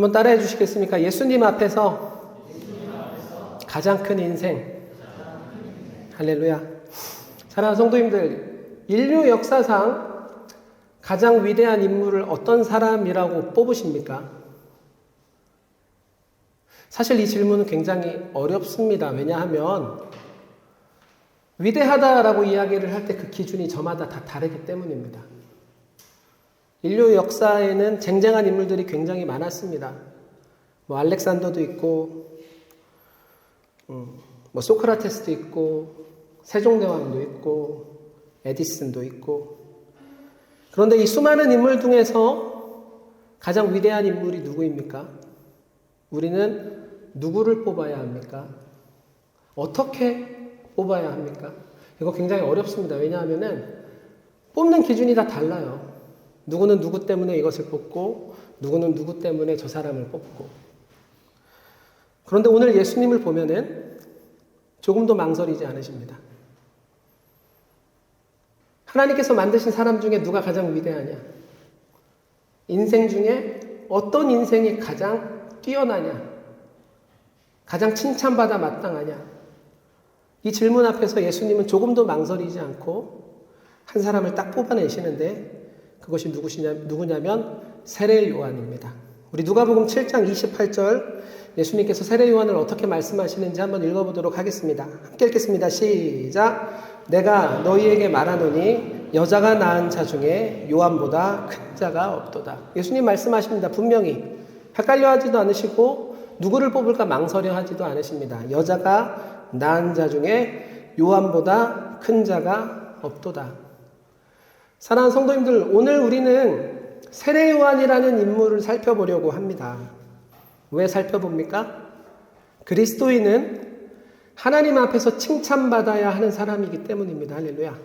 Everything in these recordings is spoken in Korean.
한번 따라해 주시겠습니까? 예수님 앞에서 가장 큰 인생. 할렐루야. 사랑하는 성도님들, 인류 역사상 가장 위대한 인물을 어떤 사람이라고 뽑으십니까? 사실 이 질문은 굉장히 어렵습니다. 왜냐하면 위대하다라고 이야기를 할 때 그 기준이 저마다 다 다르기 때문입니다. 인류 역사에는 쟁쟁한 인물들이 굉장히 많았습니다. 알렉산더도 있고, 소크라테스도 있고, 세종대왕도 있고, 에디슨도 있고. 그런데 이 수많은 인물 중에서 가장 위대한 인물이 누구입니까? 우리는 누구를 뽑아야 합니까? 어떻게 뽑아야 합니까? 이거 굉장히 어렵습니다. 왜냐하면은 뽑는 기준이 다 달라요. 누구는 누구 때문에 이것을 뽑고, 누구는 누구 때문에 저 사람을 뽑고. 그런데 오늘 예수님을 보면은 조금도 망설이지 않으십니다. 하나님께서 만드신 사람 중에 누가 가장 위대하냐? 인생 중에 어떤 인생이 가장 뛰어나냐? 가장 칭찬받아 마땅하냐? 이 질문 앞에서 예수님은 조금도 망설이지 않고 한 사람을 딱 뽑아내시는데 그것이 누구냐면 세례 요한입니다. 우리 누가복음 7장 28절 예수님께서 세례 요한을 어떻게 말씀하시는지 한번 읽어보도록 하겠습니다. 함께 읽겠습니다. 시작. 내가 너희에게 말하노니 여자가 낳은 자 중에 요한보다 큰 자가 없도다. 예수님 말씀하십니다. 분명히 헷갈려 하지도 않으시고 누구를 뽑을까 망설여 하지도 않으십니다. 여자가 낳은 자 중에 요한보다 큰 자가 없도다. 사랑하는 성도님들, 오늘 우리는 세례 요한이라는 인물을 살펴보려고 합니다. 왜 살펴봅니까? 그리스도인은 하나님 앞에서 칭찬받아야 하는 사람이기 때문입니다. 할렐루야.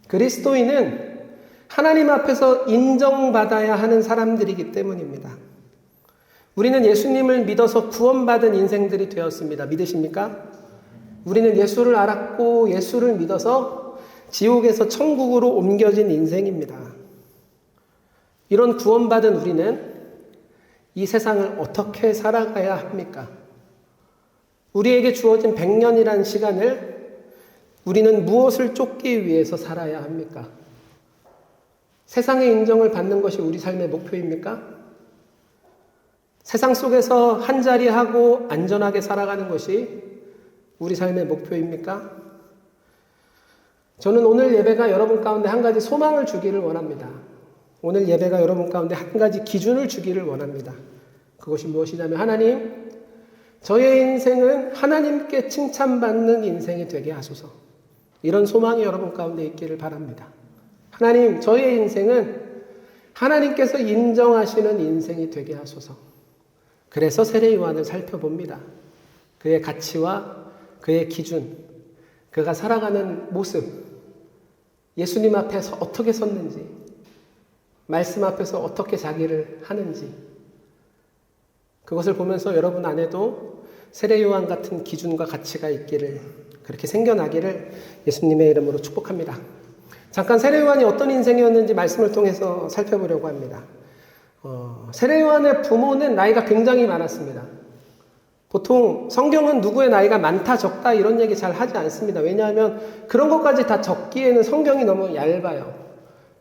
그리스도인은 하나님 앞에서 인정받아야 하는 사람들이기 때문입니다. 우리는 예수님을 믿어서 구원받은 인생들이 되었습니다. 믿으십니까? 우리는 예수를 알았고 예수를 믿어서 지옥에서 천국으로 옮겨진 인생입니다. 이런 구원받은 우리는 이 세상을 어떻게 살아가야 합니까? 우리에게 주어진 100년이라는 시간을 우리는 무엇을 쫓기 위해서 살아야 합니까? 세상의 인정을 받는 것이 우리 삶의 목표입니까? 세상 속에서 한자리 하고 안전하게 살아가는 것이 우리 삶의 목표입니까? 저는 오늘 예배가 여러분 가운데 한 가지 소망을 주기를 원합니다. 오늘 예배가 여러분 가운데 한 가지 기준을 주기를 원합니다. 그것이 무엇이냐면 하나님, 저의 인생은 하나님께 칭찬받는 인생이 되게 하소서. 이런 소망이 여러분 가운데 있기를 바랍니다. 하나님, 저의 인생은 하나님께서 인정하시는 인생이 되게 하소서. 그래서 세례 요한을 살펴봅니다. 그의 가치와 그의 기준, 그가 살아가는 모습, 예수님 앞에서 어떻게 섰는지, 말씀 앞에서 어떻게 자기를 하는지, 그것을 보면서 여러분 안에도 세례 요한 같은 기준과 가치가 있기를, 그렇게 생겨나기를 예수님의 이름으로 축복합니다. 잠깐 세례 요한이 어떤 인생이었는지 말씀을 통해서 살펴보려고 합니다. 세례 요한의 부모는 나이가 굉장히 많았습니다. 보통 성경은 누구의 나이가 많다 적다 이런 얘기 잘 하지 않습니다. 왜냐하면 그런 것까지 다 적기에는 성경이 너무 얇아요.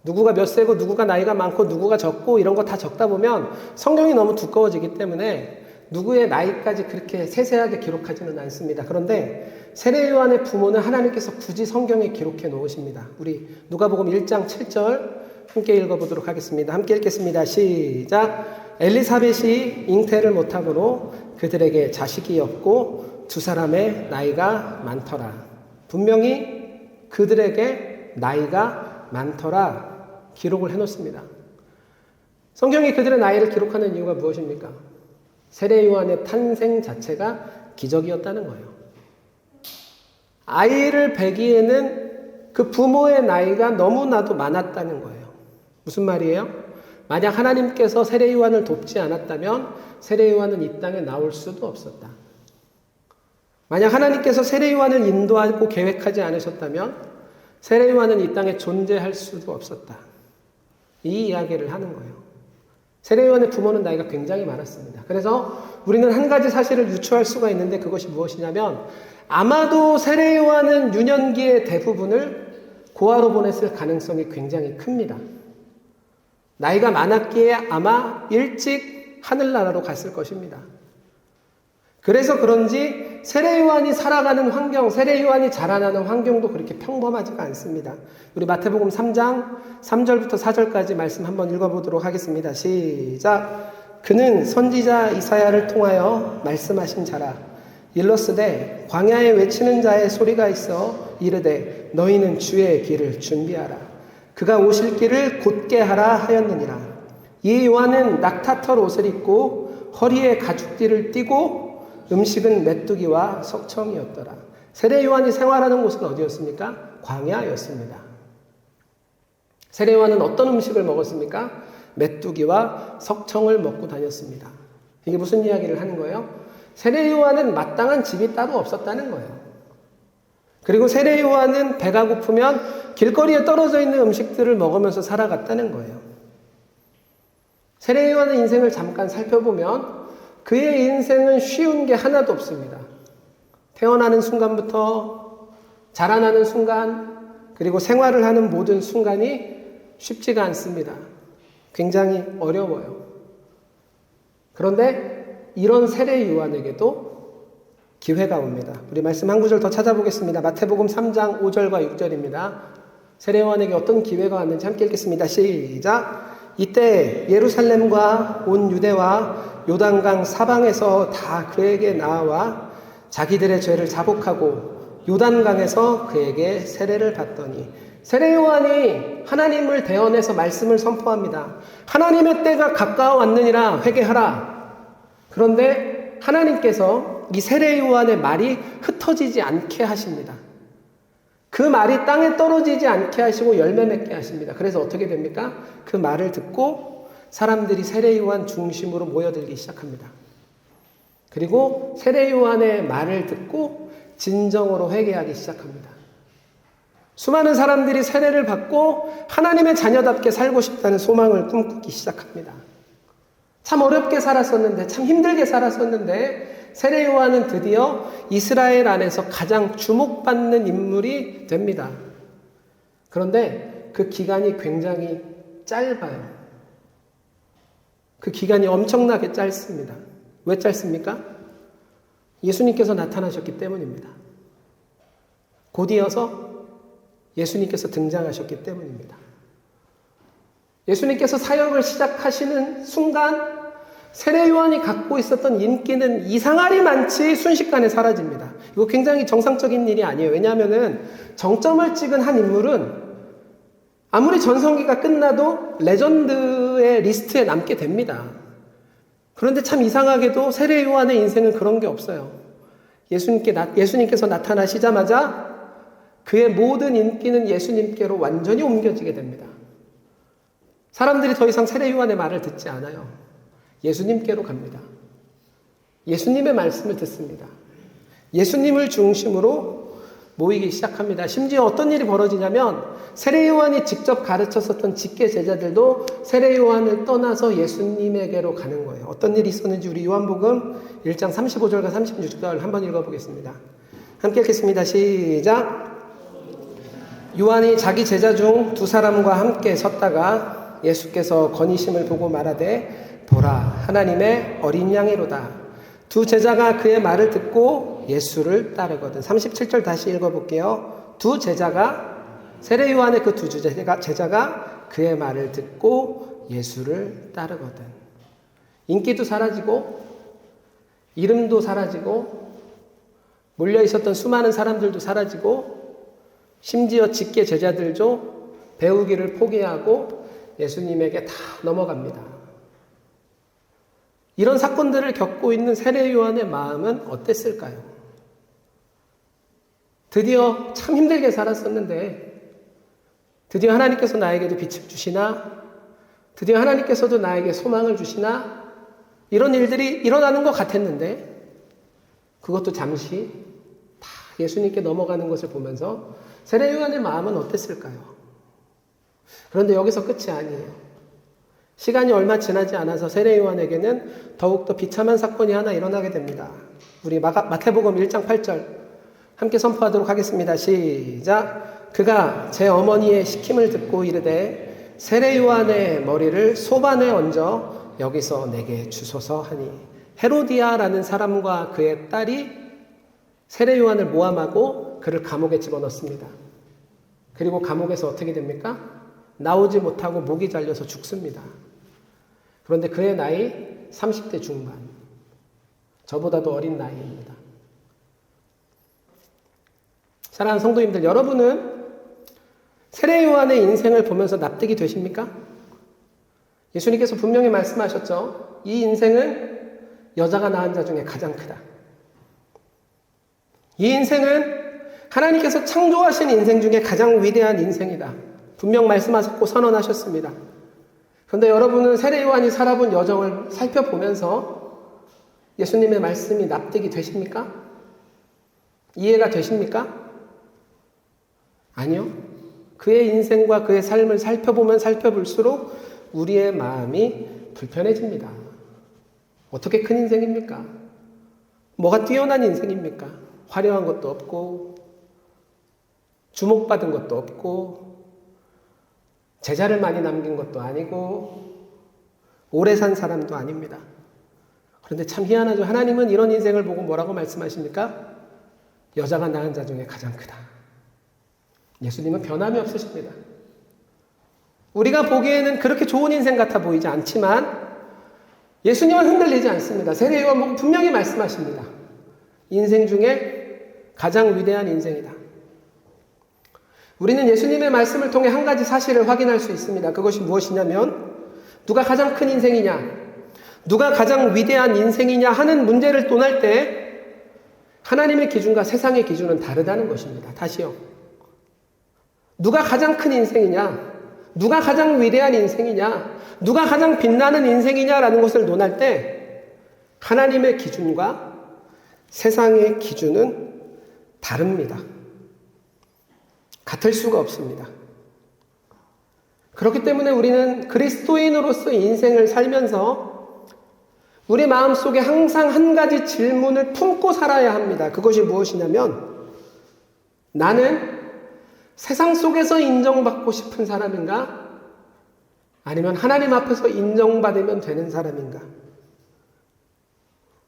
누구가 몇 세고 누구가 나이가 많고 누구가 적고 이런 거 다 적다 보면 성경이 너무 두꺼워지기 때문에 누구의 나이까지 그렇게 세세하게 기록하지는 않습니다. 그런데 세례 요한의 부모는 하나님께서 굳이 성경에 기록해 놓으십니다. 우리 누가복음 1장 7절 함께 읽어보도록 하겠습니다. 함께 읽겠습니다. 시작. 엘리사벳이 잉태를 못하므로 그들에게 자식이 없고 두 사람의 나이가 많더라. 분명히 그들에게 나이가 많더라 기록을 해놓습니다. 성경이 그들의 나이를 기록하는 이유가 무엇입니까? 세례 요한의 탄생 자체가 기적이었다는 거예요. 아이를 베기에는 그 부모의 나이가 너무나도 많았다는 거예요. 무슨 말이에요? 만약 하나님께서 세례 요한을 돕지 않았다면 세례 요한은 이 땅에 나올 수도 없었다. 만약 하나님께서 세례 요한을 인도하고 계획하지 않으셨다면 세례 요한은 이 땅에 존재할 수도 없었다. 이 이야기를 하는 거예요. 세례요한의 부모는 나이가 굉장히 많았습니다. 그래서 우리는 한 가지 사실을 유추할 수가 있는데 그것이 무엇이냐면 아마도 세례요한은 유년기의 대부분을 고아로 보냈을 가능성이 굉장히 큽니다. 나이가 많았기에 아마 일찍 하늘나라로 갔을 것입니다. 그래서 그런지 세례요한이 살아가는 환경, 세례요한이 자라나는 환경도 그렇게 평범하지가 않습니다. 우리 마태복음 3장 3절부터 4절까지 말씀 한번 읽어보도록 하겠습니다. 시작. 그는 선지자 이사야를 통하여 말씀하신 자라. 일러스되 광야에 외치는 자의 소리가 있어 이르되 너희는 주의 길을 준비하라. 그가 오실 길을 곧게 하라 하였느니라. 이 요한은 낙타털 옷을 입고 허리에 가죽띠를 띠고 음식은 메뚜기와 석청이었더라. 세례 요한이 생활하는 곳은 어디였습니까? 광야였습니다. 세례 요한은 어떤 음식을 먹었습니까? 메뚜기와 석청을 먹고 다녔습니다. 이게 무슨 이야기를 하는 거예요? 세례 요한은 마땅한 집이 따로 없었다는 거예요. 그리고 세례 요한은 배가 고프면 길거리에 떨어져 있는 음식들을 먹으면서 살아갔다는 거예요. 세례 요한의 인생을 잠깐 살펴보면 그의 인생은 쉬운 게 하나도 없습니다. 태어나는 순간부터 자라나는 순간, 그리고 생활을 하는 모든 순간이 쉽지가 않습니다. 굉장히 어려워요. 그런데 이런 세례 요한에게도 기회가 옵니다. 우리 말씀 한 구절 더 찾아보겠습니다. 마태복음 3장 5절과 6절입니다. 세례 요한에게 어떤 기회가 왔는지 함께 읽겠습니다. 시작. 이때 예루살렘과 온 유대와 요단강 사방에서 다 그에게 나와 자기들의 죄를 자복하고 요단강에서 그에게 세례를 받더니, 세례 요한이 하나님을 대언해서 말씀을 선포합니다. 하나님의 때가 가까워 왔느니라 회개하라. 그런데 하나님께서 이 세례 요한의 말이 흩어지지 않게 하십니다. 그 말이 땅에 떨어지지 않게 하시고 열매 맺게 하십니다. 그래서 어떻게 됩니까? 그 말을 듣고 사람들이 세례 요한 중심으로 모여들기 시작합니다. 그리고 세례 요한의 말을 듣고 진정으로 회개하기 시작합니다. 수많은 사람들이 세례를 받고 하나님의 자녀답게 살고 싶다는 소망을 꿈꾸기 시작합니다. 참 어렵게 살았었는데, 참 힘들게 살았었는데 세례 요한은 드디어 이스라엘 안에서 가장 주목받는 인물이 됩니다. 그런데 그 기간이 굉장히 짧아요. 그 기간이 엄청나게 짧습니다. 왜 짧습니까? 예수님께서 나타나셨기 때문입니다. 곧이어서 예수님께서 등장하셨기 때문입니다. 예수님께서 사역을 시작하시는 순간 세례 요한이 갖고 있었던 인기는 이상하리 많지 순식간에 사라집니다. 이거 굉장히 정상적인 일이 아니에요. 왜냐하면 정점을 찍은 한 인물은 아무리 전성기가 끝나도 레전드의 리스트에 남게 됩니다. 그런데 참 이상하게도 세례 요한의 인생은 그런 게 없어요. 예수님께서 나타나시자마자 그의 모든 인기는 예수님께로 완전히 옮겨지게 됩니다. 사람들이 더 이상 세례 요한의 말을 듣지 않아요. 예수님께로 갑니다. 예수님의 말씀을 듣습니다. 예수님을 중심으로 모이기 시작합니다. 심지어 어떤 일이 벌어지냐면 세례 요한이 직접 가르쳤었던 직계 제자들도 세례 요한을 떠나서 예수님에게로 가는 거예요. 어떤 일이 있었는지 우리 요한복음 1장 35절과 36절 한번 읽어보겠습니다. 함께 읽겠습니다. 시작. 요한이 자기 제자 중 두 사람과 함께 섰다가 예수께서 건의심을 보고 말하되 보라 하나님의 어린 양이로다. 두 제자가 그의 말을 듣고 예수를 따르거든. 37절 다시 읽어볼게요. 두 제자가 세례 요한의 그 두 제자가 그의 말을 듣고 예수를 따르거든. 인기도 사라지고 이름도 사라지고 몰려 있었던 수많은 사람들도 사라지고 심지어 직계 제자들도 배우기를 포기하고 예수님에게 다 넘어갑니다. 이런 사건들을 겪고 있는 세례 요한의 마음은 어땠을까요? 드디어 참 힘들게 살았었는데 드디어 하나님께서 나에게도 빛을 주시나? 드디어 하나님께서도 나에게 소망을 주시나? 이런 일들이 일어나는 것 같았는데 그것도 잠시 다 예수님께 넘어가는 것을 보면서 세례 요한의 마음은 어땠을까요? 그런데 여기서 끝이 아니에요. 시간이 얼마 지나지 않아서 세례 요한에게는 더욱더 비참한 사건이 하나 일어나게 됩니다. 우리 마태복음 1장 8절 함께 선포하도록 하겠습니다. 시작. 그가 제 어머니의 시킴을 듣고 이르되 세례 요한의 머리를 소반에 얹어 여기서 내게 주소서 하니, 헤로디아라는 사람과 그의 딸이 세례 요한을 모함하고 그를 감옥에 집어넣습니다. 그리고 감옥에서 어떻게 됩니까? 나오지 못하고 목이 잘려서 죽습니다. 그런데 그의 나이 30대 중반, 저보다도 어린 나이입니다. 사랑하는 성도님들, 여러분은 세례 요한의 인생을 보면서 납득이 되십니까? 예수님께서 분명히 말씀하셨죠. 이 인생은 여자가 낳은 자 중에 가장 크다. 이 인생은 하나님께서 창조하신 인생 중에 가장 위대한 인생이다. 분명 말씀하셨고 선언하셨습니다. 그런데 여러분은 세례 요한이 살아본 여정을 살펴보면서 예수님의 말씀이 납득이 되십니까? 이해가 되십니까? 아니요. 그의 인생과 그의 삶을 살펴보면 살펴볼수록 우리의 마음이 불편해집니다. 어떻게 큰 인생입니까? 뭐가 뛰어난 인생입니까? 화려한 것도 없고, 주목받은 것도 없고, 제자를 많이 남긴 것도 아니고, 오래 산 사람도 아닙니다. 그런데 참 희한하죠. 하나님은 이런 인생을 보고 뭐라고 말씀하십니까? 여자가 낳은 자 중에 가장 크다. 예수님은 변함이 없으십니다. 우리가 보기에는 그렇게 좋은 인생 같아 보이지 않지만 예수님은 흔들리지 않습니다. 세례 요한 보고 분명히 말씀하십니다. 인생 중에 가장 위대한 인생이다. 우리는 예수님의 말씀을 통해 한 가지 사실을 확인할 수 있습니다. 그것이 무엇이냐면, 누가 가장 큰 인생이냐, 누가 가장 위대한 인생이냐 하는 문제를 논할 때 하나님의 기준과 세상의 기준은 다르다는 것입니다. 다시요. 누가 가장 큰 인생이냐, 누가 가장 위대한 인생이냐, 누가 가장 빛나는 인생이냐라는 것을 논할 때 하나님의 기준과 세상의 기준은 다릅니다. 같을 수가 없습니다. 그렇기 때문에 우리는 그리스도인으로서 인생을 살면서 우리 마음속에 항상 한 가지 질문을 품고 살아야 합니다. 그것이 무엇이냐면, 나는 세상 속에서 인정받고 싶은 사람인가? 아니면 하나님 앞에서 인정받으면 되는 사람인가?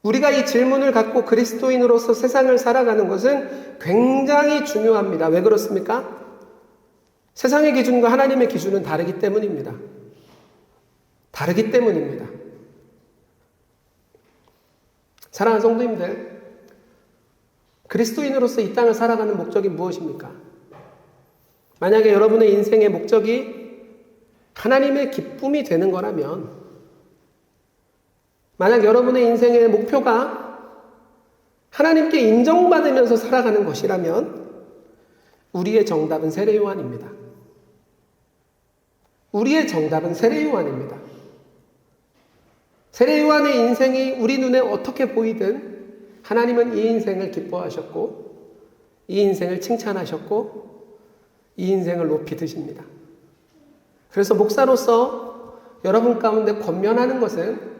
우리가 이 질문을 갖고 그리스도인으로서 세상을 살아가는 것은 굉장히 중요합니다. 왜 그렇습니까? 세상의 기준과 하나님의 기준은 다르기 때문입니다. 다르기 때문입니다. 사랑하는 성도님들, 그리스도인으로서 이 땅을 살아가는 목적이 무엇입니까? 만약에 여러분의 인생의 목적이 하나님의 기쁨이 되는 거라면, 만약 여러분의 인생의 목표가 하나님께 인정받으면서 살아가는 것이라면 우리의 정답은 세례 요한입니다. 우리의 정답은 세례 요한입니다. 세례 요한의 인생이 우리 눈에 어떻게 보이든 하나님은 이 인생을 기뻐하셨고, 이 인생을 칭찬하셨고, 이 인생을 높이 드십니다. 그래서 목사로서 여러분 가운데 권면하는 것은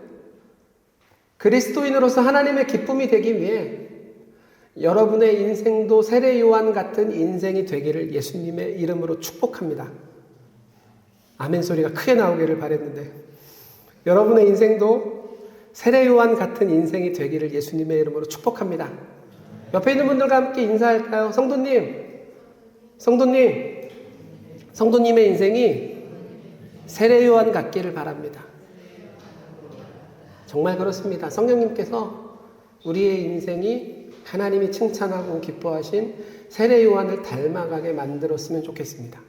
그리스도인으로서 하나님의 기쁨이 되기 위해 여러분의 인생도 세례 요한 같은 인생이 되기를 예수님의 이름으로 축복합니다. 아멘 소리가 크게 나오기를 바랬는데, 여러분의 인생도 세례 요한 같은 인생이 되기를 예수님의 이름으로 축복합니다. 옆에 있는 분들과 함께 인사할까요? 성도님의 인생이 세례 요한 같기를 바랍니다. 정말 그렇습니다. 성령님께서 우리의 인생이 하나님이 칭찬하고 기뻐하신 세례 요한을 닮아가게 만들었으면 좋겠습니다.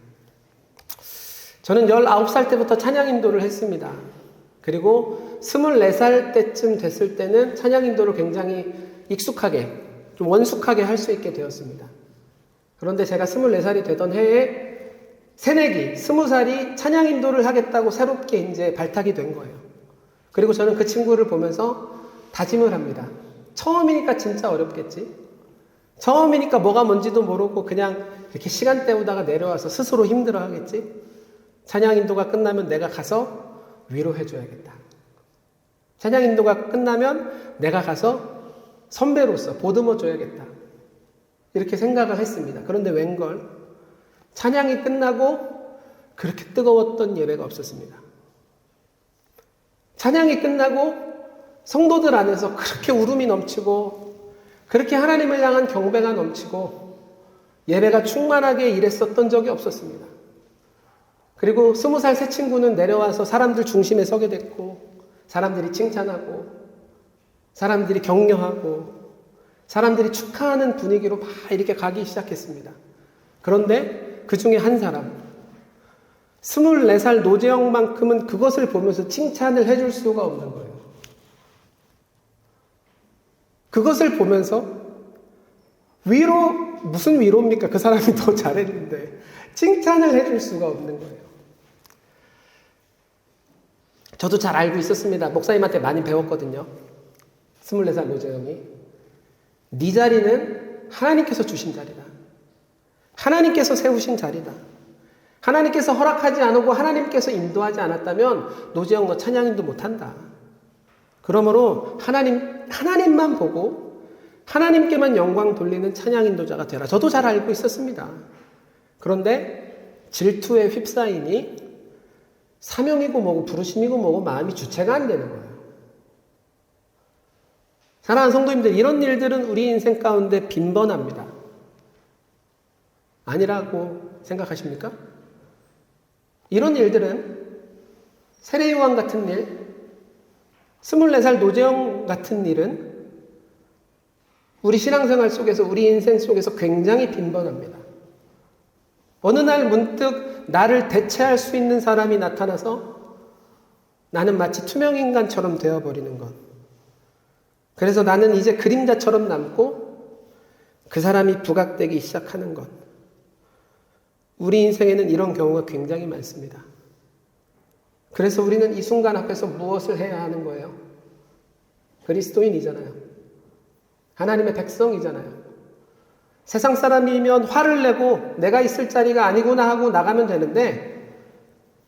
저는 19살 때부터 찬양 인도를 했습니다. 그리고 24살 때쯤 됐을 때는 찬양 인도를 굉장히 익숙하게, 좀 원숙하게 할 수 있게 되었습니다. 그런데 제가 24살이 되던 해에 새내기, 20살이 찬양 인도를 하겠다고 새롭게 이제 발탁이 된 거예요. 그리고 저는 그 친구를 보면서 다짐을 합니다. 처음이니까 진짜 어렵겠지. 처음이니까 뭐가 뭔지도 모르고 그냥 이렇게 시간 때우다가 내려와서 스스로 힘들어 하겠지. 찬양 인도가 끝나면 내가 가서 위로해줘야겠다. 찬양 인도가 끝나면 내가 가서 선배로서 보듬어줘야겠다. 이렇게 생각을 했습니다. 그런데 웬걸 찬양이 끝나고 그렇게 뜨거웠던 예배가 없었습니다. 찬양이 끝나고 성도들 안에서 그렇게 울음이 넘치고 그렇게 하나님을 향한 경배가 넘치고 예배가 충만하게 일했었던 적이 없었습니다. 그리고 20살 새 친구는 내려와서 사람들 중심에 서게 됐고 사람들이 칭찬하고 사람들이 격려하고 사람들이 축하하는 분위기로 막 이렇게 가기 시작했습니다. 그런데 그 중에 한 사람 24살 노재영만큼은 그것을 보면서 칭찬을 해줄 수가 없는 거예요. 그것을 보면서 무슨 위로입니까? 그 사람이 더 잘했는데 칭찬을 해줄 수가 없는 거예요. 저도 잘 알고 있었습니다. 목사님한테 많이 배웠거든요. 24살 노재영이. 네 자리는 하나님께서 주신 자리다. 하나님께서 세우신 자리다. 하나님께서 허락하지 않고 하나님께서 인도하지 않았다면 노재영 너 찬양인도 못한다. 그러므로 하나님만 보고 하나님께만 영광 돌리는 찬양인도자가 되라. 저도 잘 알고 있었습니다. 그런데 질투에 휩싸이니 사명이고 뭐고 부르심이고 뭐고 마음이 주체가 안 되는 거예요. 사랑하는 성도님들, 이런 일들은 우리 인생 가운데 빈번합니다. 아니라고 생각하십니까? 이런 일들은 세례요한 같은 일, 24살 노재영 같은 일은 우리 신앙생활 속에서 우리 인생 속에서 굉장히 빈번합니다. 어느 날 문득 나를 대체할 수 있는 사람이 나타나서 나는 마치 투명인간처럼 되어버리는 것. 그래서 나는 이제 그림자처럼 남고 그 사람이 부각되기 시작하는 것. 우리 인생에는 이런 경우가 굉장히 많습니다. 그래서 우리는 이 순간 앞에서 무엇을 해야 하는 거예요? 그리스도인이잖아요. 하나님의 백성이잖아요. 세상 사람이면 화를 내고 내가 있을 자리가 아니구나 하고 나가면 되는데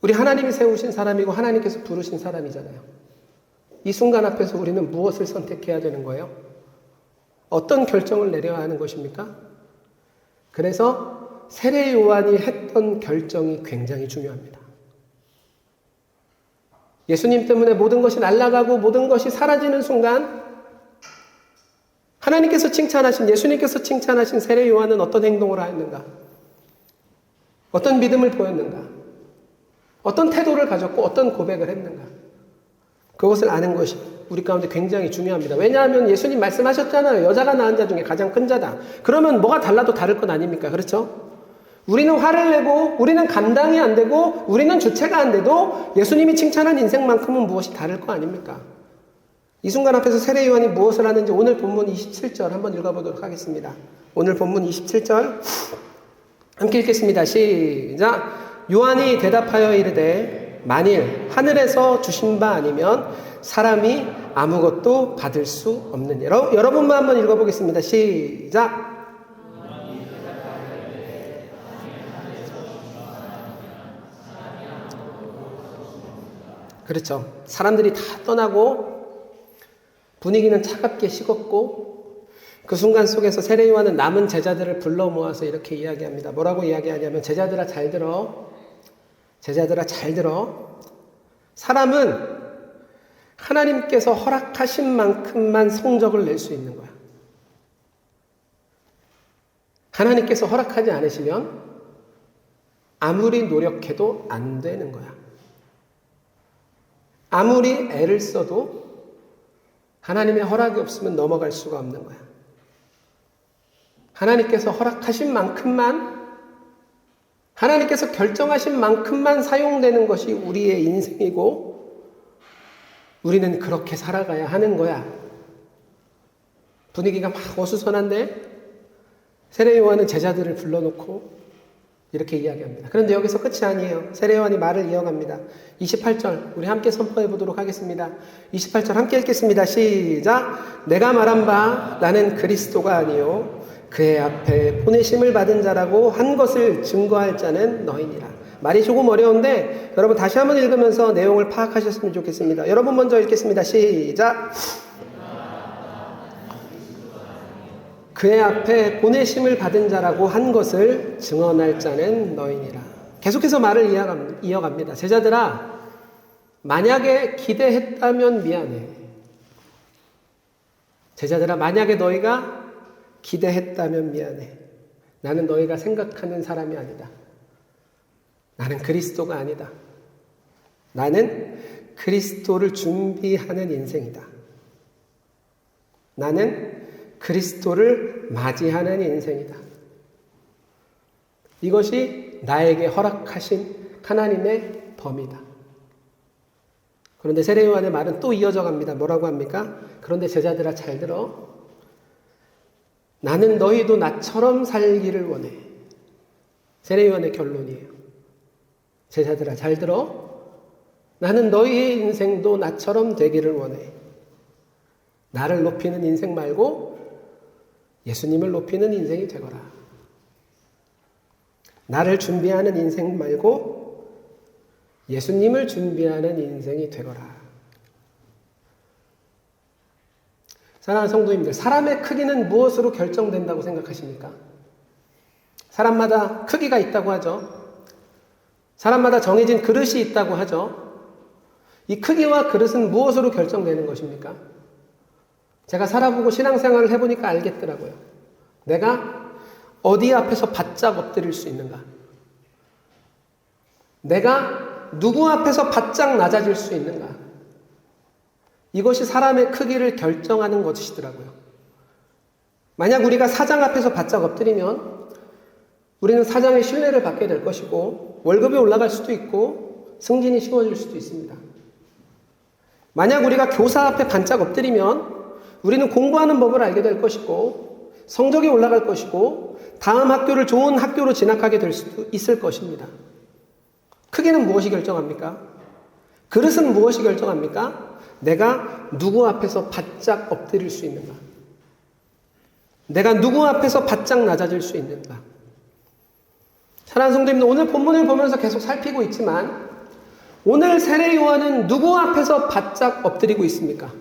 우리 하나님이 세우신 사람이고 하나님께서 부르신 사람이잖아요. 이 순간 앞에서 우리는 무엇을 선택해야 되는 거예요? 어떤 결정을 내려야 하는 것입니까? 그래서 세례 요한이 했던 결정이 굉장히 중요합니다. 예수님 때문에 모든 것이 날아가고 모든 것이 사라지는 순간 하나님께서 칭찬하신, 예수님께서 칭찬하신 세례 요한은 어떤 행동을 하였는가? 어떤 믿음을 보였는가? 어떤 태도를 가졌고 어떤 고백을 했는가? 그것을 아는 것이 우리 가운데 굉장히 중요합니다. 왜냐하면 예수님 말씀하셨잖아요. 여자가 낳은 자 중에 가장 큰 자다. 그러면 뭐가 달라도 다를 것 아닙니까? 그렇죠? 우리는 화를 내고 우리는 감당이 안 되고 우리는 주체가 안 돼도 예수님이 칭찬한 인생만큼은 무엇이 다를 거 아닙니까? 이 순간 앞에서 세례 요한이 무엇을 하는지 오늘 본문 27절 한번 읽어보도록 하겠습니다. 오늘 본문 27절 함께 읽겠습니다. 시작. 요한이 대답하여 이르되 만일 하늘에서 주신 바 아니면 사람이 아무것도 받을 수 없느니라. 여러분만 한번 읽어보겠습니다. 시작. 그렇죠. 사람들이 다 떠나고 분위기는 차갑게 식었고 그 순간 속에서 세례 요한은 남은 제자들을 불러 모아서 이렇게 이야기합니다. 뭐라고 이야기하냐면 제자들아 잘 들어. 제자들아 잘 들어. 사람은 하나님께서 허락하신 만큼만 성적을 낼 수 있는 거야. 하나님께서 허락하지 않으시면 아무리 노력해도 안 되는 거야. 아무리 애를 써도 하나님의 허락이 없으면 넘어갈 수가 없는 거야. 하나님께서 허락하신 만큼만, 하나님께서 결정하신 만큼만 사용되는 것이 우리의 인생이고 우리는 그렇게 살아가야 하는 거야. 분위기가 막 어수선한데 세례 요한은 제자들을 불러놓고 이렇게 이야기합니다. 그런데 여기서 끝이 아니에요. 세례 요한이 말을 이어갑니다. 28절 우리 함께 선포해 보도록 하겠습니다. 28절 함께 읽겠습니다. 시작. 내가 말한 바 나는 그리스도가 아니요 그의 앞에 보내심을 받은 자라고 한 것을 증거할 자는 너희니라. 말이 조금 어려운데 여러분 다시 한번 읽으면서 내용을 파악하셨으면 좋겠습니다. 여러분 먼저 읽겠습니다. 시작. 그의 앞에 보내심을 받은 자라고 한 것을 증언할 자는 너희니라. 계속해서 말을 이어갑니다. 제자들아, 만약에 기대했다면 미안해. 제자들아, 만약에 너희가 기대했다면 미안해. 나는 너희가 생각하는 사람이 아니다. 나는 그리스도가 아니다. 나는 그리스도를 준비하는 인생이다. 나는 그리스도를 맞이하는 인생이다. 이것이 나에게 허락하신 하나님의 범이다. 그런데 세례 요한의 말은 또 이어져 갑니다. 뭐라고 합니까? 그런데 제자들아 잘 들어. 나는 너희도 나처럼 살기를 원해. 세례 요한의 결론이에요. 제자들아 잘 들어. 나는 너희의 인생도 나처럼 되기를 원해. 나를 높이는 인생 말고 예수님을 높이는 인생이 되거라. 나를 준비하는 인생 말고 예수님을 준비하는 인생이 되거라. 사랑하는 성도님들, 사람의 크기는 무엇으로 결정된다고 생각하십니까? 사람마다 크기가 있다고 하죠. 사람마다 정해진 그릇이 있다고 하죠. 이 크기와 그릇은 무엇으로 결정되는 것입니까? 제가 살아보고 신앙생활을 해보니까 알겠더라고요. 내가 어디 앞에서 바짝 엎드릴 수 있는가? 내가 누구 앞에서 바짝 낮아질 수 있는가? 이것이 사람의 크기를 결정하는 것이더라고요. 만약 우리가 사장 앞에서 바짝 엎드리면 우리는 사장의 신뢰를 받게 될 것이고 월급이 올라갈 수도 있고 승진이 쉬워질 수도 있습니다. 만약 우리가 교사 앞에 반짝 엎드리면 우리는 공부하는 법을 알게 될 것이고 성적이 올라갈 것이고 다음 학교를 좋은 학교로 진학하게 될 수도 있을 것입니다. 크기는 무엇이 결정합니까? 그릇은 무엇이 결정합니까? 내가 누구 앞에서 바짝 엎드릴 수 있는가? 내가 누구 앞에서 바짝 낮아질 수 있는가? 사랑하는 성도님들, 오늘 본문을 보면서 계속 살피고 있지만 오늘 세례 요한은 누구 앞에서 바짝 엎드리고 있습니까?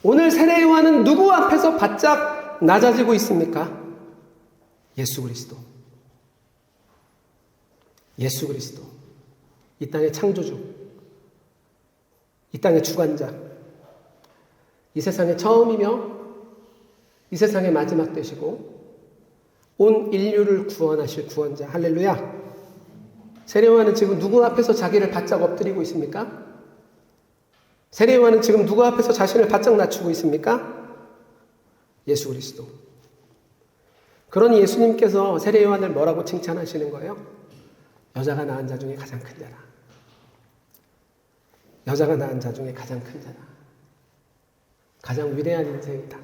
오늘 세례 요한은 누구 앞에서 바짝 낮아지고 있습니까? 예수 그리스도. 예수 그리스도. 이 땅의 창조주. 이 땅의 주관자. 이 세상의 처음이며 이 세상의 마지막 되시고 온 인류를 구원하실 구원자. 할렐루야. 세례 요한은 지금 누구 앞에서 자기를 바짝 엎드리고 있습니까? 세례 요한은 지금 누구 앞에서 자신을 바짝 낮추고 있습니까? 예수 그리스도. 그러니 예수님께서 세례 요한을 뭐라고 칭찬하시는 거예요? 여자가 낳은 자 중에 가장 큰 자다. 여자가 낳은 자 중에 가장 큰 자다. 가장 위대한 인생이다.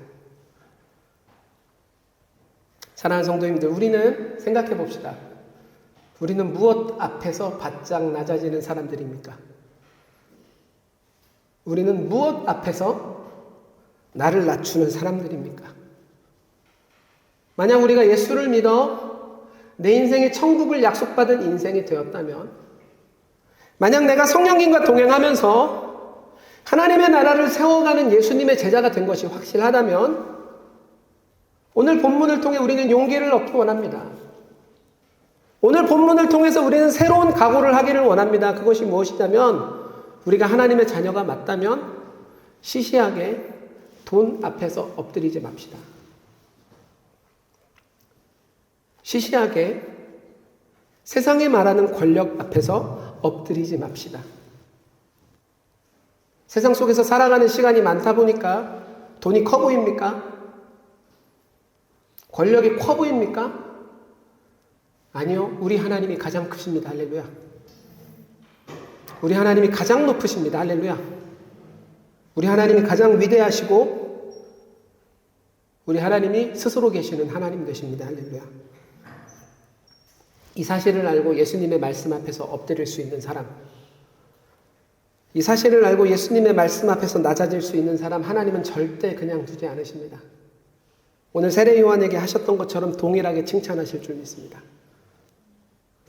사랑하는 성도님들, 우리는 생각해 봅시다. 우리는 무엇 앞에서 바짝 낮아지는 사람들입니까? 우리는 무엇 앞에서 나를 낮추는 사람들입니까? 만약 우리가 예수를 믿어 내 인생의 천국을 약속받은 인생이 되었다면, 만약 내가 성령님과 동행하면서 하나님의 나라를 세워가는 예수님의 제자가 된 것이 확실하다면 오늘 본문을 통해 우리는 용기를 얻기 원합니다. 오늘 본문을 통해서 우리는 새로운 각오를 하기를 원합니다. 그것이 무엇이냐면 우리가 하나님의 자녀가 맞다면 시시하게 돈 앞에서 엎드리지 맙시다. 시시하게 세상이 말하는 권력 앞에서 엎드리지 맙시다. 세상 속에서 살아가는 시간이 많다 보니까 돈이 커 보입니까? 권력이 커 보입니까? 아니요. 우리 하나님이 가장 크십니다. 할렐루야. 우리 하나님이 가장 높으십니다. 할렐루야. 우리 하나님이 가장 위대하시고 우리 하나님이 스스로 계시는 하나님 되십니다. 할렐루야. 이 사실을 알고 예수님의 말씀 앞에서 엎드릴 수 있는 사람, 이 사실을 알고 예수님의 말씀 앞에서 낮아질 수 있는 사람, 하나님은 절대 그냥 두지 않으십니다. 오늘 세례 요한에게 하셨던 것처럼 동일하게 칭찬하실 줄 믿습니다.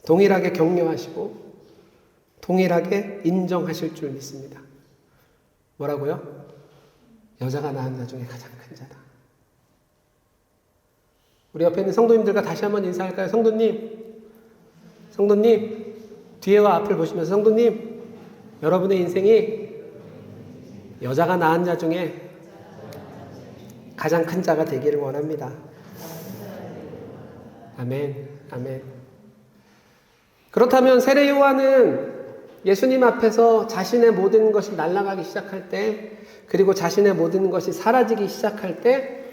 동일하게 격려하시고 동일하게 인정하실 줄 믿습니다. 뭐라고요? 여자가 낳은 자 중에 가장 큰 자다. 우리 옆에 있는 성도님들과 다시 한번 인사할까요? 성도님, 뒤에와 앞을 보시면서 성도님, 여러분의 인생이 여자가 낳은 자 중에 가장 큰 자가 되기를 원합니다. 아멘, 아멘. 그렇다면 세례 요한은 예수님 앞에서 자신의 모든 것이 날아가기 시작할 때, 그리고 자신의 모든 것이 사라지기 시작할 때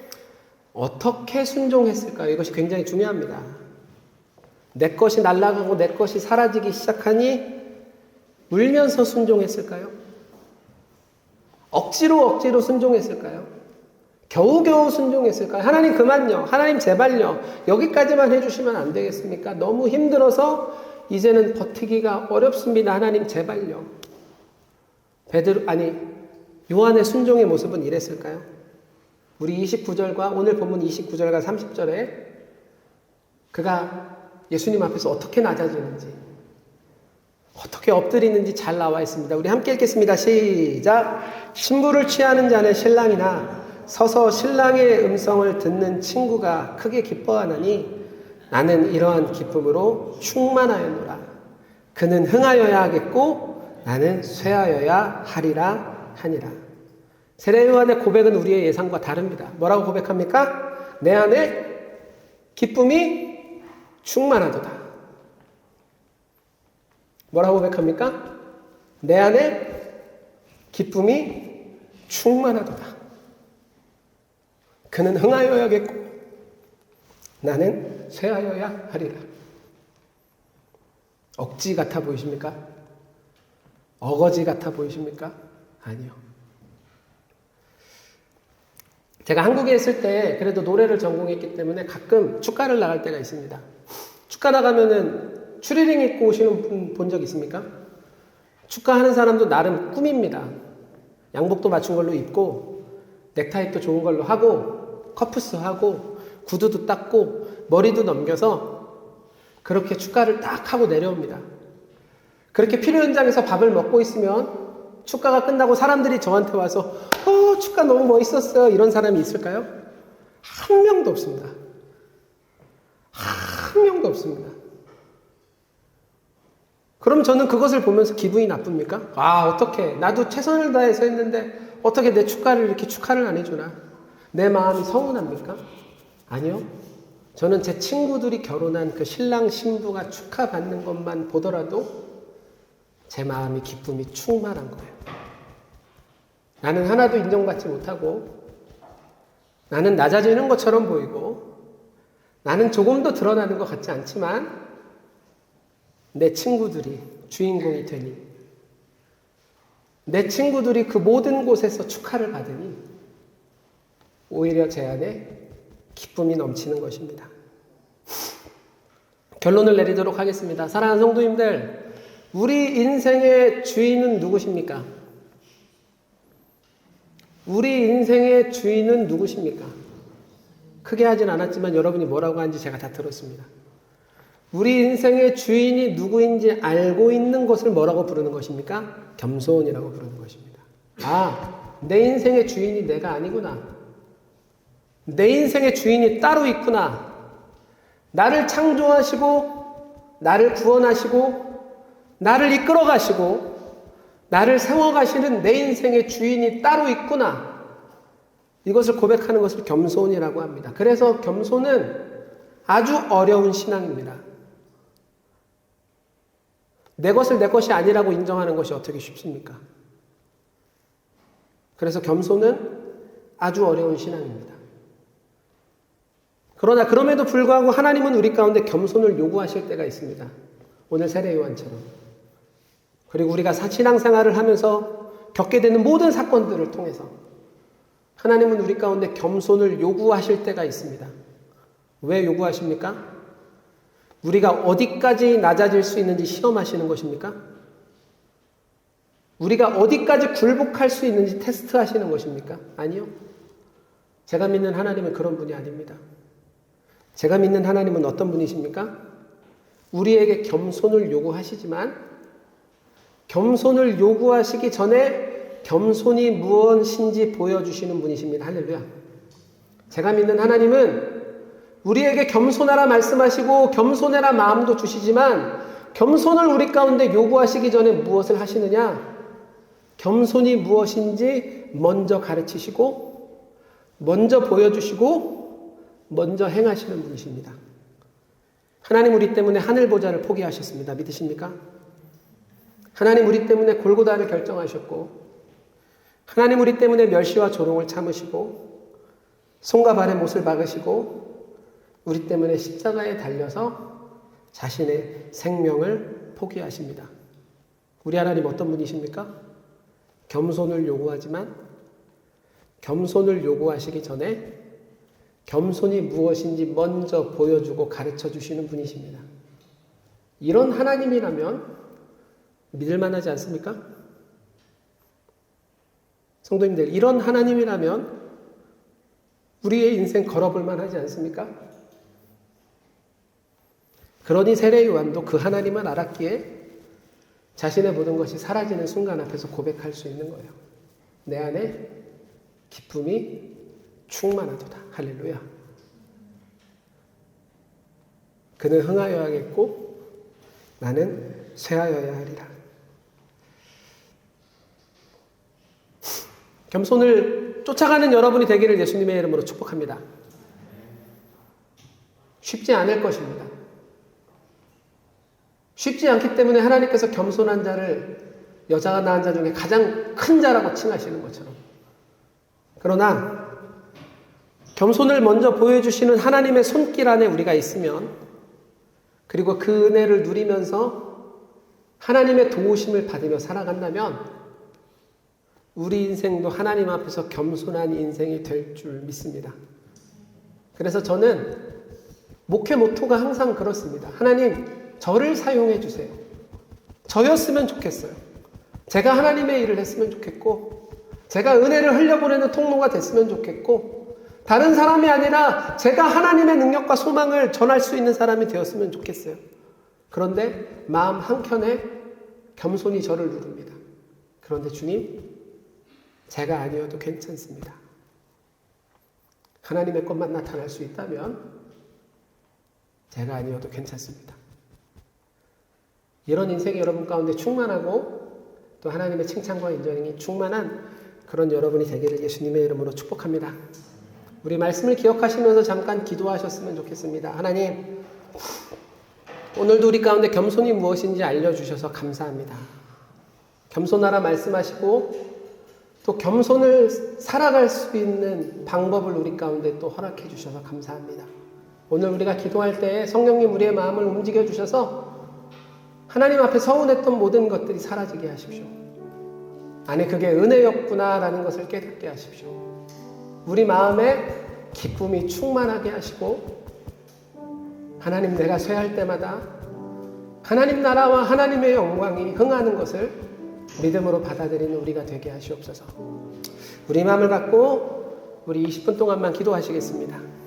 어떻게 순종했을까요? 이것이 굉장히 중요합니다. 내 것이 날아가고 내 것이 사라지기 시작하니 울면서 순종했을까요? 억지로 순종했을까요? 겨우겨우 순종했을까요? 하나님 그만요. 하나님 제발요. 여기까지만 해주시면 안 되겠습니까? 너무 힘들어서 이제는 버티기가 어렵습니다. 하나님 제발요. 요한의 순종의 모습은 이랬을까요? 우리 29절과 오늘 본문 29절과 30절에 그가 예수님 앞에서 어떻게 낮아지는지, 어떻게 엎드리는지 잘 나와 있습니다. 우리 함께 읽겠습니다. 시작. 신부를 취하는 자는 신랑이나 서서 신랑의 음성을 듣는 친구가 크게 기뻐하나니 나는 이러한 기쁨으로 충만하였노라. 그는 흥하여야 하겠고 나는 쇠하여야 하리라 하니라. 세례 요한의 고백은 우리의 예상과 다릅니다. 뭐라고 고백합니까? 내 안에 기쁨이 충만하도다. 뭐라고 고백합니까? 내 안에 기쁨이 충만하도다. 그는 흥하여야겠고 나는 쇠하여야 하리라. 억지 같아 보이십니까? 어거지 같아 보이십니까? 아니요. 제가 한국에 있을 때 그래도 노래를 전공했기 때문에 가끔 축가를 나갈 때가 있습니다. 축가 나가면은 추리닝 입고 오시는 분 본 적 있습니까? 축가 하는 사람도 나름 꾸밉니다. 양복도 맞춘 걸로 입고 넥타이도 좋은 걸로 하고 커프스 하고 구두도 닦고 머리도 넘겨서 그렇게 축가를 딱 하고 내려옵니다. 그렇게 필요 현장에서 밥을 먹고 있으면 축가가 끝나고 사람들이 저한테 와서 축가 너무 멋있었어요. 이런 사람이 있을까요? 한 명도 없습니다. 한 명도 없습니다. 그럼 저는 그것을 보면서 기분이 나쁩니까? 어떻게 나도 최선을 다해서 했는데 어떻게 내 축가를 이렇게 축하를 안 해주나? 내 마음이 서운합니까? 아니요. 저는 제 친구들이 결혼한 그 신랑 신부가 축하받는 것만 보더라도 제 마음이 기쁨이 충만한 거예요. 나는 하나도 인정받지 못하고 나는 낮아지는 것처럼 보이고 나는 조금 더 드러나는 것 같지 않지만 내 친구들이 주인공이 되니 내 친구들이 그 모든 곳에서 축하를 받으니 오히려 제 안에 기쁨이 넘치는 것입니다. 결론을 내리도록 하겠습니다. 사랑하는 성도님들, 우리 인생의 주인은 누구십니까? 우리 인생의 주인은 누구십니까? 크게 하진 않았지만 여러분이 뭐라고 하는지 제가 다 들었습니다. 우리 인생의 주인이 누구인지 알고 있는 것을 뭐라고 부르는 것입니까? 겸손이라고 부르는 것입니다. 내 인생의 주인이 내가 아니구나. 내 인생의 주인이 따로 있구나. 나를 창조하시고 나를 구원하시고 나를 이끌어 가시고 나를 세워가시는 내 인생의 주인이 따로 있구나. 이것을 고백하는 것을 겸손이라고 합니다. 그래서 겸손은 아주 어려운 신앙입니다. 내 것을 내 것이 아니라고 인정하는 것이 어떻게 쉽습니까? 그래서 겸손은 아주 어려운 신앙입니다. 그러나 그럼에도 불구하고 하나님은 우리 가운데 겸손을 요구하실 때가 있습니다. 오늘 세례 요한처럼. 그리고 우리가 신앙생활을 하면서 겪게 되는 모든 사건들을 통해서 하나님은 우리 가운데 겸손을 요구하실 때가 있습니다. 왜 요구하십니까? 우리가 어디까지 낮아질 수 있는지 시험하시는 것입니까? 우리가 어디까지 굴복할 수 있는지 테스트하시는 것입니까? 아니요. 제가 믿는 하나님은 그런 분이 아닙니다. 제가 믿는 하나님은 어떤 분이십니까? 우리에게 겸손을 요구하시지만 겸손을 요구하시기 전에 겸손이 무엇인지 보여주시는 분이십니다. 할렐루야. 제가 믿는 하나님은 우리에게 겸손하라 말씀하시고 겸손해라 마음도 주시지만 겸손을 우리 가운데 요구하시기 전에 무엇을 하시느냐? 겸손이 무엇인지 먼저 가르치시고 먼저 보여주시고 먼저 행하시는 분이십니다. 하나님 우리 때문에 하늘 보좌를 포기하셨습니다. 믿으십니까? 하나님 우리 때문에 골고다를 결정하셨고 하나님 우리 때문에 멸시와 조롱을 참으시고 손과 발에 못을 박으시고 우리 때문에 십자가에 달려서 자신의 생명을 포기하십니다. 우리 하나님 어떤 분이십니까? 겸손을 요구하지만 겸손을 요구하시기 전에 겸손이 무엇인지 먼저 보여주고 가르쳐 주시는 분이십니다. 이런 하나님이라면 믿을만하지 않습니까? 성도님들, 이런 하나님이라면 우리의 인생 걸어볼 만하지 않습니까? 그러니 세례 요한도 그 하나님을 알았기에 자신의 모든 것이 사라지는 순간 앞에서 고백할 수 있는 거예요. 내 안에 기쁨이 충만하도다. 할렐루야. 그는 흥하여야겠고 나는 쇠하여야 하리라. 겸손을 쫓아가는 여러분이 되기를 예수님의 이름으로 축복합니다. 쉽지 않을 것입니다. 쉽지 않기 때문에 하나님께서 겸손한 자를 여자가 낳은 자 중에 가장 큰 자라고 칭하시는 것처럼. 그러나 겸손을 먼저 보여주시는 하나님의 손길 안에 우리가 있으면 그리고 그 은혜를 누리면서 하나님의 도우심을 받으며 살아간다면 우리 인생도 하나님 앞에서 겸손한 인생이 될 줄 믿습니다. 그래서 저는 목회 모토가 항상 그렇습니다. 하나님, 저를 사용해 주세요. 저였으면 좋겠어요. 제가 하나님의 일을 했으면 좋겠고 제가 은혜를 흘려보내는 통로가 됐으면 좋겠고 다른 사람이 아니라 제가 하나님의 능력과 소망을 전할 수 있는 사람이 되었으면 좋겠어요. 그런데 마음 한켠에 겸손히 저를 누릅니다. 그런데 주님, 제가 아니어도 괜찮습니다. 하나님의 것만 나타날 수 있다면 제가 아니어도 괜찮습니다. 이런 인생이 여러분 가운데 충만하고 또 하나님의 칭찬과 인정이 충만한 그런 여러분이 되기를 예수님의 이름으로 축복합니다. 우리 말씀을 기억하시면서 잠깐 기도하셨으면 좋겠습니다. 하나님, 오늘도 우리 가운데 겸손이 무엇인지 알려주셔서 감사합니다. 겸손하라 말씀하시고 또 겸손을 살아갈 수 있는 방법을 우리 가운데 또 허락해 주셔서 감사합니다. 오늘 우리가 기도할 때 성령님 우리의 마음을 움직여 주셔서 하나님 앞에 서운했던 모든 것들이 사라지게 하십시오. 아니, 그게 은혜였구나라는 것을 깨닫게 하십시오. 우리 마음에 기쁨이 충만하게 하시고 하나님, 내가 쇠할 때마다 하나님 나라와 하나님의 영광이 흥하는 것을 믿음으로 받아들이는 우리가 되게 하시옵소서. 우리 마음을 갖고 우리 20분 동안만 기도하시겠습니다.